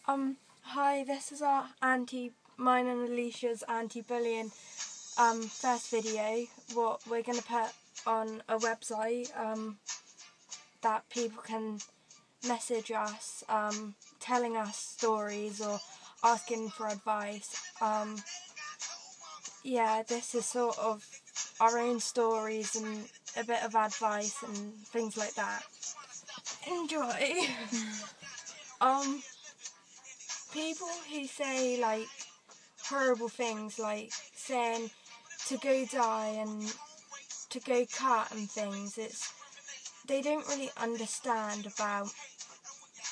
Hi, this is our mine and Alicia's anti-bullying first video. What we're going to put on a website that people can message us, telling us stories or asking for advice. Yeah, this is sort of our own stories and a bit of advice and things like that. Enjoy. People who say like horrible things, like saying to go die and to go cut and things, they don't really understand about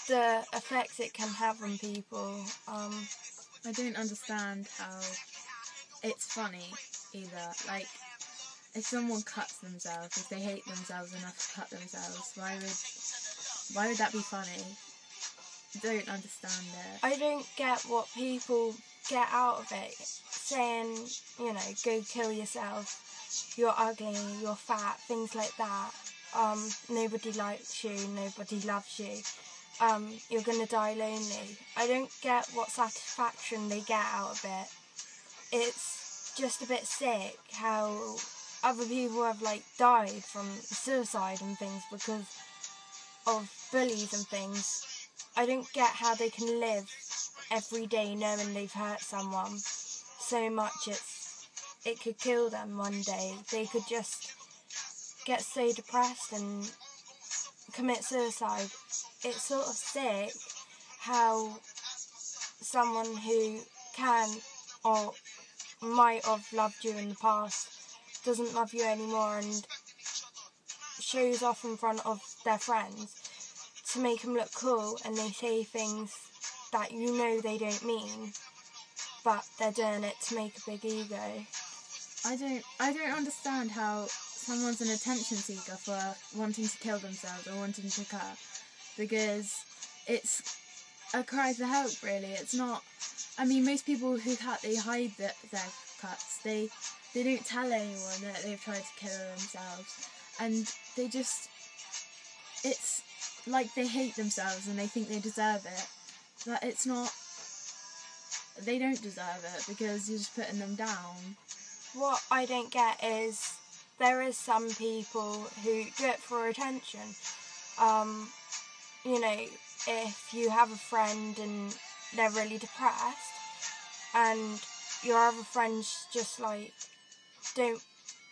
the effects it can have on people. I don't understand how it's funny either. Like, if someone cuts themselves, if they hate themselves enough to cut themselves, why would that be funny? I don't understand it. I don't get what people get out of it, saying, you know, go kill yourself, you're ugly, you're fat, things like that. Nobody likes you, nobody loves you, you're gonna die lonely. I don't get what satisfaction they get out of it. It's just a bit sick how other people have like died from suicide and things because of bullies and things. I don't get how they can live every day knowing they've hurt someone so much it could kill them one day. They could just get so depressed and commit suicide. It's sort of sick how someone who can or might have loved you in the past doesn't love you anymore and shows off in front of their friends to make them look cool, and they say things that you know they don't mean, but they're doing it to make a big ego. I don't understand how someone's an attention seeker for wanting to kill themselves or wanting to cut, because it's a cry for help, really. It's not. I mean, most people who cut, they hide their cuts. They don't tell anyone that they've tried to kill themselves, and they just. It's like they hate themselves and they think they deserve it, but it's not. They don't deserve it because you're just putting them down. What I don't get is there is some people who do it for attention. You know, if you have a friend and they're really depressed and your other friends just like don't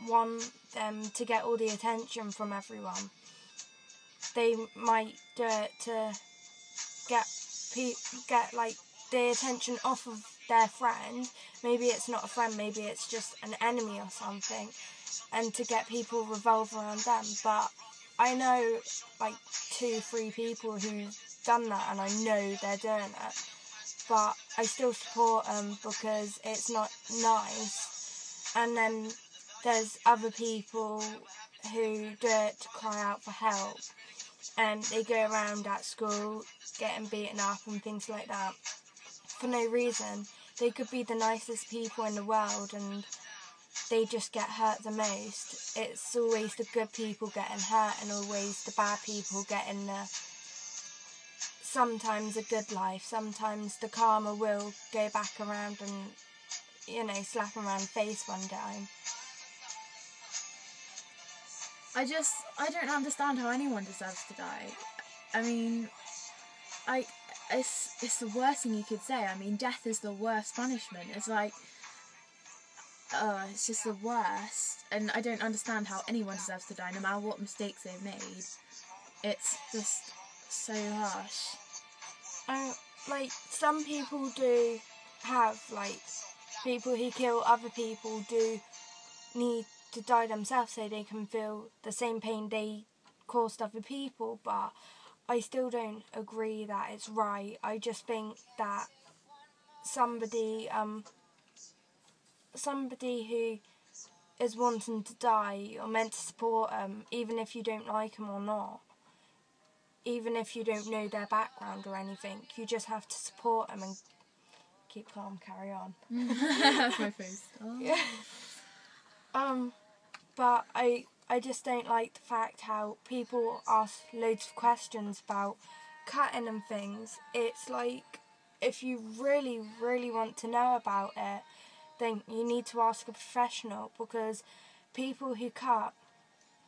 want them to get all the attention from everyone, they might do it to get like the attention off of their friend. Maybe it's not a friend, maybe it's just an enemy or something, and to get people revolve around them. But I know like 2-3 people who've done that, and I know they're doing it, but I still support them because it's not nice. And then there's other people who do it to cry out for help, and they go around at school getting beaten up and things like that for no reason. They could be the nicest people in the world and they just get hurt the most. It's always the good people getting hurt and always the bad people getting sometimes a good life. Sometimes the karma will go back around and, you know, slap them around the face one time. I don't understand how anyone deserves to die. I mean, it's the worst thing you could say. I mean, death is the worst punishment. It's like, it's just the worst. And I don't understand how anyone deserves to die, no matter what mistakes they've made. It's just so harsh. Like, some people do have, like, people who kill other people do need to die themselves so they can feel the same pain they caused other people, but I still don't agree that it's right. I just think that somebody who is wanting to die, you're meant to support them, even if you don't like them or not. Even if you don't know their background or anything, you just have to support them and keep calm, carry on. That's my face. Oh. Yeah. But I just don't like the fact how people ask loads of questions about cutting and things. It's like, if you really, really want to know about it, then you need to ask a professional, because people who cut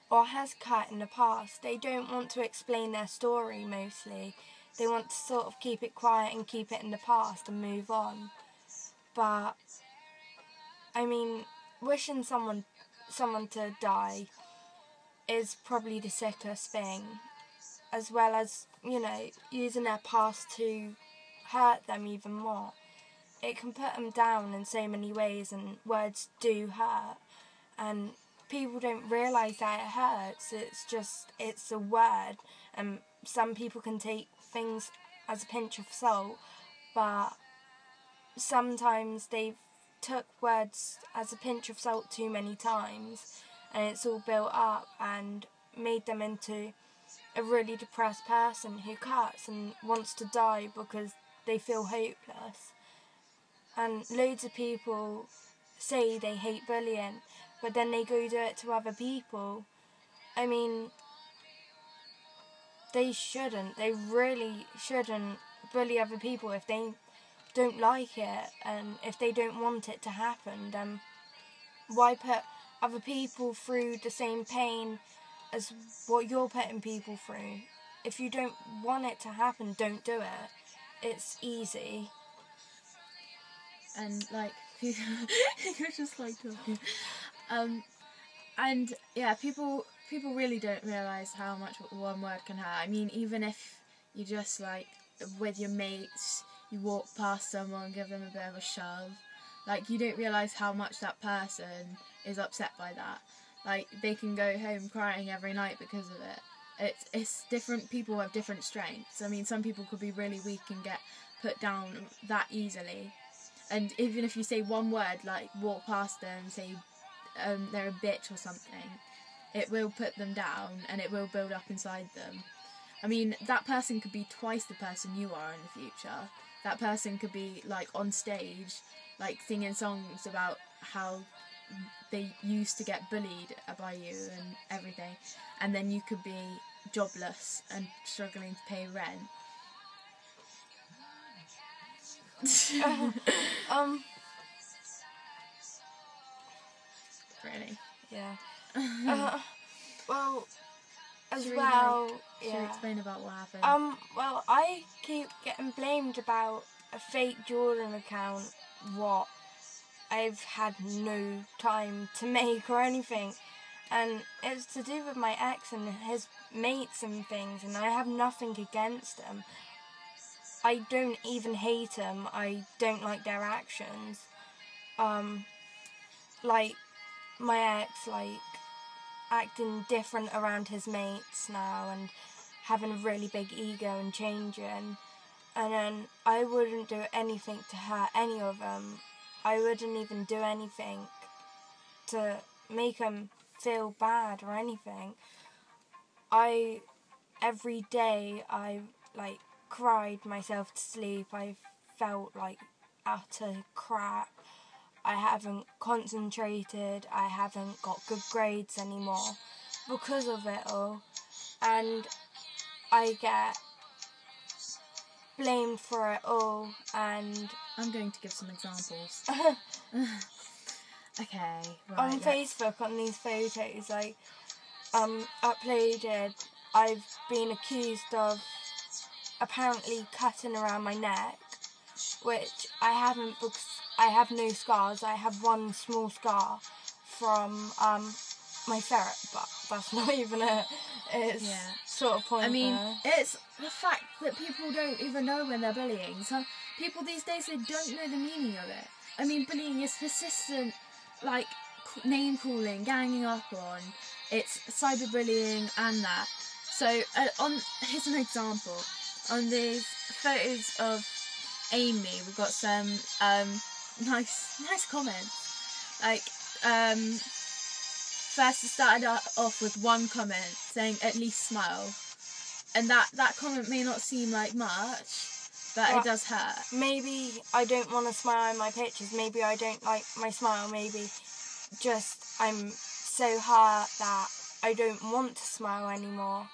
or has cut in the past, they don't want to explain their story mostly. They want to sort of keep it quiet and keep it in the past and move on. But, I mean, wishing someone to die is probably the sickest thing, as well as, you know, using their past to hurt them even more. It can put them down in so many ways, and words do hurt, and people don't realise that it hurts. It's a word, and some people can take things as a pinch of salt, but sometimes they've took words as a pinch of salt too many times, and it's all built up and made them into a really depressed person who cuts and wants to die because they feel hopeless. And loads of people say they hate bullying, but then they go do it to other people. I mean, they shouldn't. They really shouldn't bully other people if they don't like it, and if they don't want it to happen. Then why put other people through the same pain as what you're putting people through? If you don't want it to happen, don't do it. It's easy. And like people, you're just like talking. And yeah, people really don't realise how much one word can hurt. I mean, even if you just like with your mates, you walk past someone, give them a bit of a shove, like you don't realise how much that person is upset by that. Like they can go home crying every night because of it. It's different. People have different strengths. I mean, some people could be really weak and get put down that easily. And even if you say one word, like walk past them, say they're a bitch or something, it will put them down and it will build up inside them. I mean, that person could be twice the person you are in the future. That person could be like on stage, like singing songs about how they used to get bullied by you and everything, and then you could be jobless and struggling to pay rent. Really? Yeah. Well, as should well, should yeah. we explain about what happened? Well, I keep getting blamed about a fake Jordan account, what I've had no time to make or anything, and it's to do with my ex and his mates and things, and I have nothing against them. I don't even hate them. I don't like their actions. Like my ex, like acting different around his mates now and having a really big ego and changing. And then I wouldn't do anything to hurt any of them. I wouldn't even do anything to make them feel bad or anything. Every day I like cried myself to sleep. I felt like utter crap. I haven't concentrated. I haven't got good grades anymore because of it all. And I get blamed for it all, and I'm going to give some examples. Okay, right. On Facebook, on these photos I uploaded, I've been accused of apparently cutting around my neck, which I haven't, because I have no scars. I have one small scar from my ferret, but that's not even it. It's sort of pointless. I mean, it's the fact that people don't even know when they're bullying. Some people these days, they don't know the meaning of it. I mean, bullying is persistent, like name-calling, ganging up on. It's cyberbullying and that. So, here's an example. On these photos of Amy, we've got some nice comments. Like, first it started off with one comment saying, "At least smile," and that comment may not seem like much, but it does hurt. Maybe I don't want to smile in my pictures. Maybe I don't like my smile. Maybe just I'm so hurt that I don't want to smile anymore.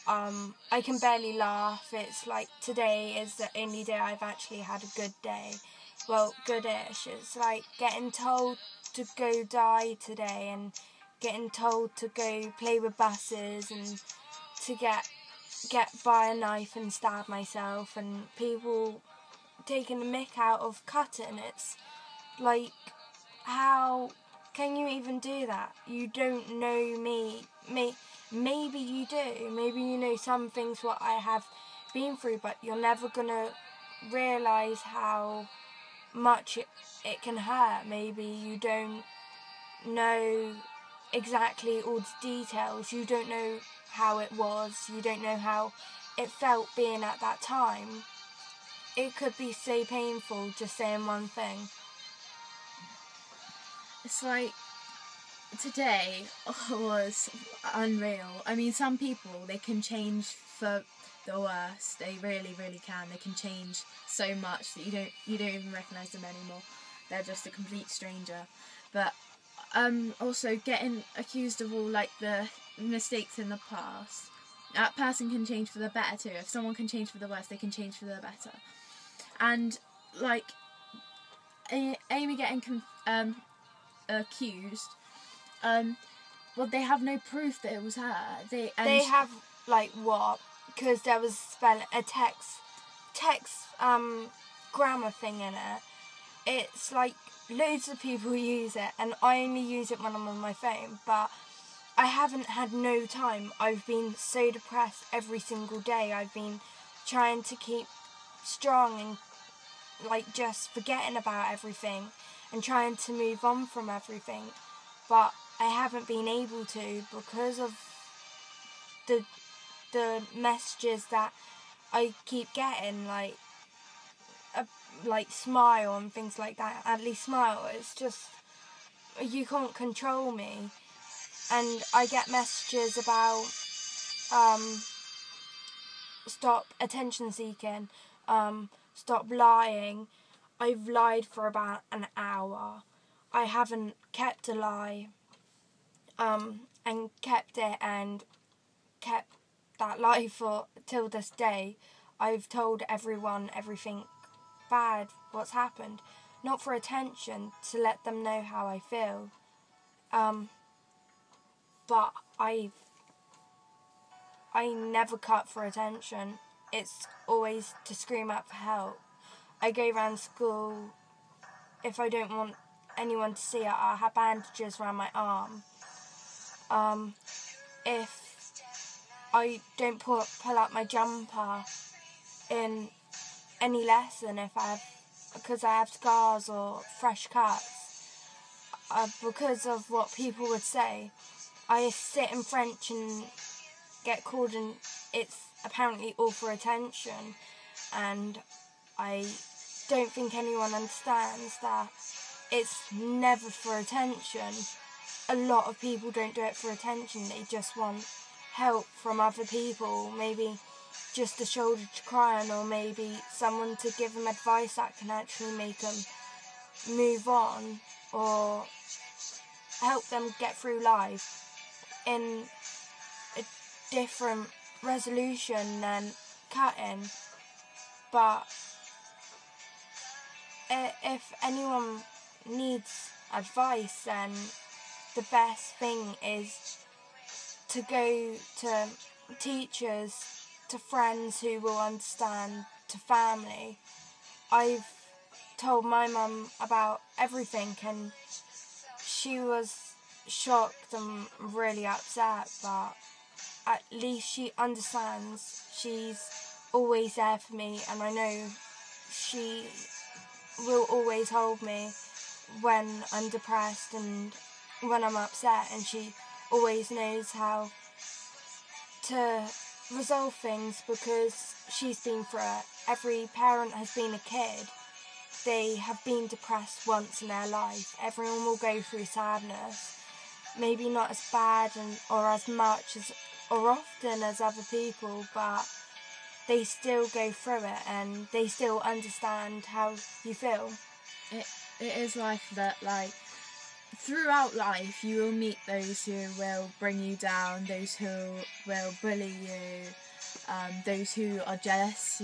I can barely laugh. It's like today is the only day I've actually had a good day. Well, goodish. It's like getting told to go die today and getting told to go play with buses and to get by a knife and stab myself, and people taking the mick out of cutting. It's like, how can you even do that? You don't know me. Maybe you do. Maybe you know some things what I have been through, but you're never gonna realise how much it can hurt. Maybe you don't know exactly all the details. You don't know how it was. You don't know how it felt being at that time. It could be so painful just saying one thing. It's like, today was unreal. I mean, some people, they can change for the worst. They really, really can. They can change so much that you don't even recognise them anymore. They're just a complete stranger. But also getting accused of all like the mistakes in the past. That person can change for the better too. If someone can change for the worse, they can change for the better. And like Amy getting accused, well, they have no proof that it was her. They have like what? Because there was a text grammar thing in it. It's like loads of people use it, and I only use it when I'm on my phone, but I haven't had no time. I've been so depressed every single day. I've been trying to keep strong and like just forgetting about everything and trying to move on from everything, but I haven't been able to because of the messages that I keep getting, like smile and things like that. At least smile. It's just, you can't control me. And I get messages about stop attention seeking, stop lying. I've lied for about an hour. I haven't kept a lie, and kept it and kept that lie for till this day. I've told everyone everything bad what's happened, not for attention, to let them know how I feel. But I never cut for attention. It's always to scream out for help. I go around school, if I don't want anyone to see it, I have bandages around my arm. If I don't pull up my jumper in any lesson, because I have scars or fresh cuts, because of what people would say, I sit in French and get called, and it's apparently all for attention, and I don't think anyone understands that it's never for attention. A lot of people don't do it for attention. They just want help from other people, maybe just a shoulder to cry on, or maybe someone to give them advice that can actually make them move on or help them get through life in a different resolution than cutting. But if anyone needs advice, then the best thing is to go to teachers, to friends who will understand, to family. I've told my mum about everything, and she was shocked and really upset, but at least she understands. She's always there for me, and I know she will always hold me when I'm depressed and when I'm upset, and she always knows how to resolve things because she's been through it. Every parent has been a kid. They have been depressed once in their life. Everyone will go through sadness. Maybe not as bad or as much as or often as other people, but they still go through it and they still understand how you feel. It is life that, like, throughout life you will meet those who will bring you down, those who will bully you, those who are jealous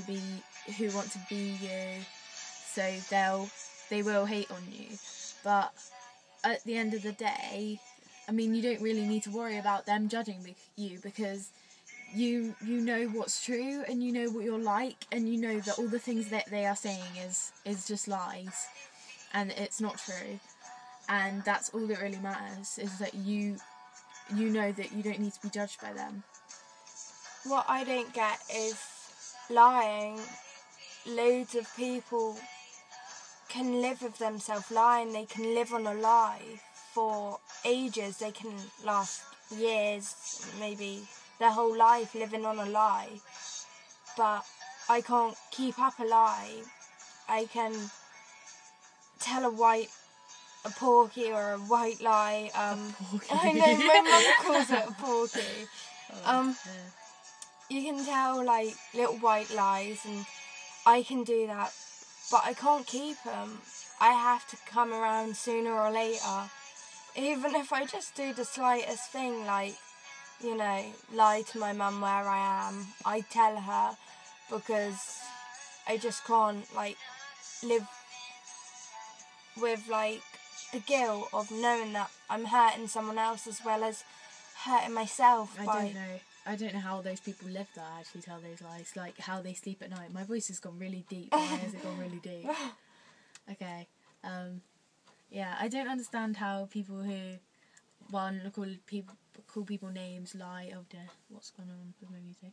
who want to be you, so they will hate on you. But at the end of the day, I mean, you don't really need to worry about them judging you, because you know what's true, and you know what you're like, and you know that all the things that they are saying is just lies, and it's not true. And that's all that really matters, is that you know that you don't need to be judged by them. What I don't get is lying. Loads of people can live with themselves lying. They can live on a lie for ages. They can last years, maybe their whole life living on a lie. But I can't keep up a lie. I can tell a porky or a white lie. I know my mum calls it a porky. You can tell like little white lies, and I can do that, but I can't keep them. I have to come around sooner or later. Even if I just do the slightest thing, like, you know, lie to my mum where I am, I tell her, because I just can't, like, live with, like, the guilt of knowing that I'm hurting someone else as well as hurting myself. I don't know how those people live that actually tell those lies, like how they sleep at night. My voice has gone really deep. Why has it gone really deep? Okay. Yeah, I don't understand how people who call people names lie. Oh dear, what's going on with my music?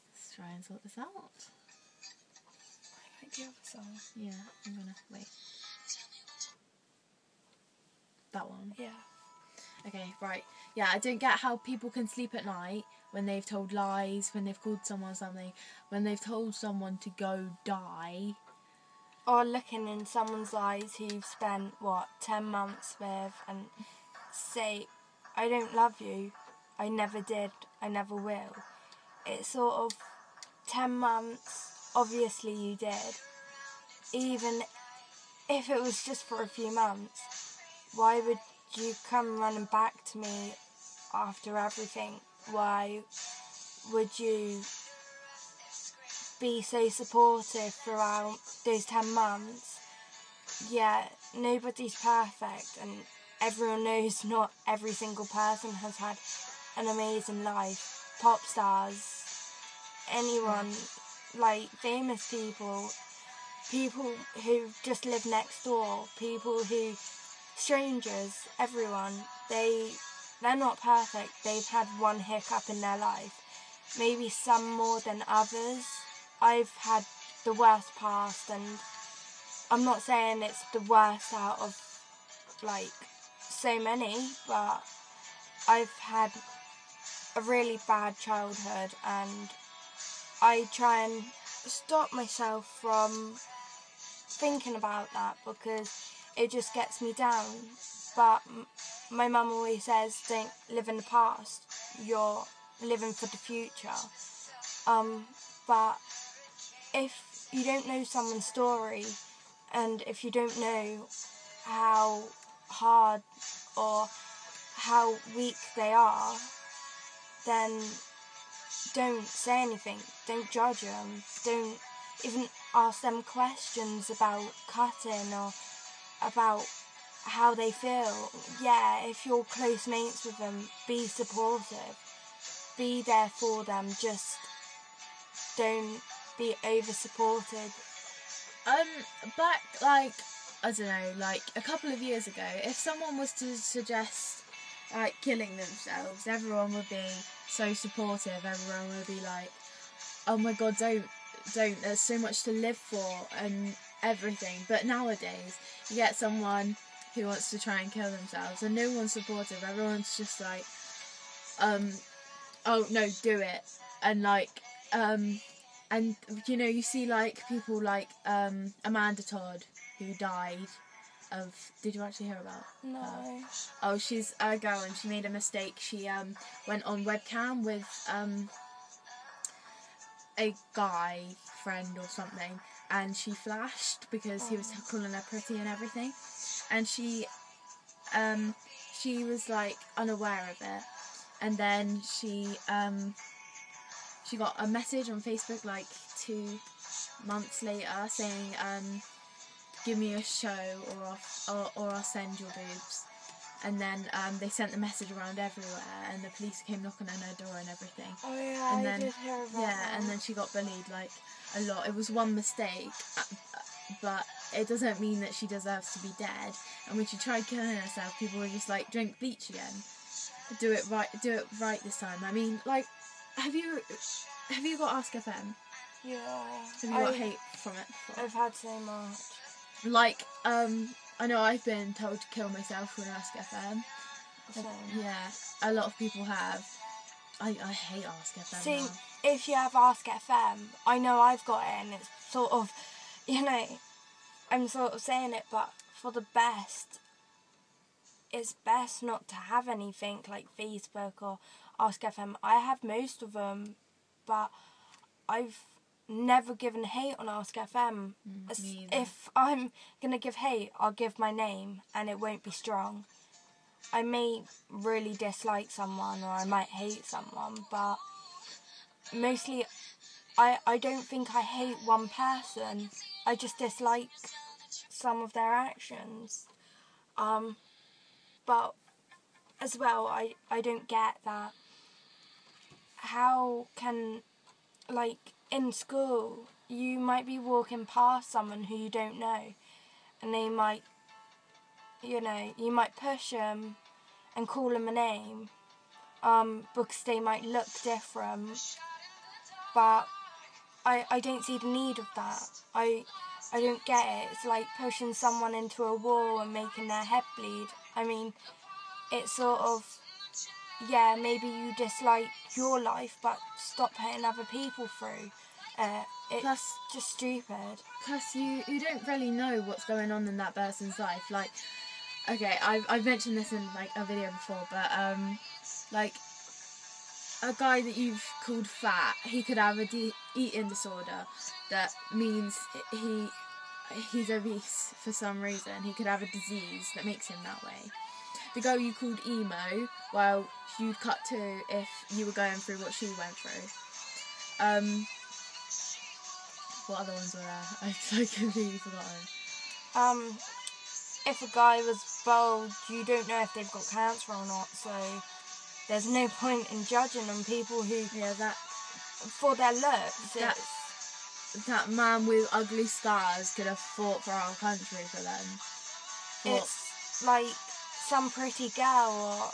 Let's try and sort this out. I like the other song. Yeah, I'm gonna wait. That one. Yeah. Okay, right. Yeah, I don't get how people can sleep at night when they've told lies, when they've called someone something, when they've told someone to go die. Or looking in someone's eyes who you've spent, 10 months with, and say, I don't love you, I never did, I never will. It's sort of 10 months, obviously you did. Even if it was just for a few months, why would you come running back to me after everything? Why would you be so supportive throughout those 10 months? Yeah, nobody's perfect, and everyone knows not every single person has had an amazing life. Pop stars, anyone, like famous people who just live next door, people who, strangers, everyone, they're not perfect. They've had one hiccup in their life, maybe some more than others. I've had the worst past, and I'm not saying it's the worst out of like so many, but I've had a really bad childhood, and I try and stop myself from thinking about that because it just gets me down. But my mum always says, don't live in the past, you're living for the future. But if you don't know someone's story, and if you don't know how hard or how weak they are, then don't say anything, don't judge them, don't even ask them questions about cutting or about how they feel. Yeah, if you're close mates with them, be supportive, be there for them, just don't be over supported. Back, like, I don't know, like a couple of years ago, if someone was to suggest like killing themselves, everyone would be so supportive. Everyone would be like, oh my god, don't, there's so much to live for and everything. But nowadays you get someone who wants to try and kill themselves and no one's supportive. Everyone's just like, oh no, do it. And like, and you know, you see like people like Amanda Todd, who died of, did you actually hear about No. her? Oh, she's a girl and she made a mistake. She went on webcam with a guy friend or something, and she flashed because he was calling her pretty and everything, and she was like unaware of it, and then she got a message on Facebook like 2 months later saying, give me a show or I'll send your boobs. And then they sent the message around everywhere, and the police came knocking on her door and everything. Oh yeah, and then, I did hear about that. and then she got bullied like a lot. It was one mistake, but it doesn't mean that she deserves to be dead. And when she tried killing herself, people were just like, drink bleach again. Do it right this time. I mean, like, have you got Ask FM? Yeah. Have you got hate from it before? I've had so much. Like, I know I've been told to kill myself with Ask FM. Same. Yeah, a lot of people have. I hate Ask FM. See, now. if you have Ask FM, I know I've got it, and it's sort of, I'm sort of saying it, but for the best, it's best not to have anything like Facebook or Ask FM. I have most of them, but I've never given hate on Ask FM. If I'm gonna give hate, I'll give my name, and it won't be strong. I may really dislike someone, or I might hate someone, but mostly I don't think I hate one person. I just dislike some of their actions. But as well, I don't get that. How can, like, in school, you might be walking past someone who you don't know, and they might, you might push them and call them a name, because they might look different, but I don't see the need of that. I don't get it. It's like pushing someone into a wall and making their head bleed. I mean, it's sort of, yeah, maybe you dislike your life, but stop putting other people through. It's just stupid. Plus, you don't really know what's going on in that person's life. Like, okay, I've mentioned this in like a video before, but like a guy that you've called fat, he could have a eating disorder that means he's obese for some reason. He could have a disease that makes him that way. The girl you called emo, well, you'd cut to if you were going through what she went through. What other ones were there? I've completely forgotten. If a guy was bald, you don't know if they've got cancer or not, so there's no point in judging on people who, for their looks. That man with ugly scars could have fought for our country for them. It's like some pretty girl or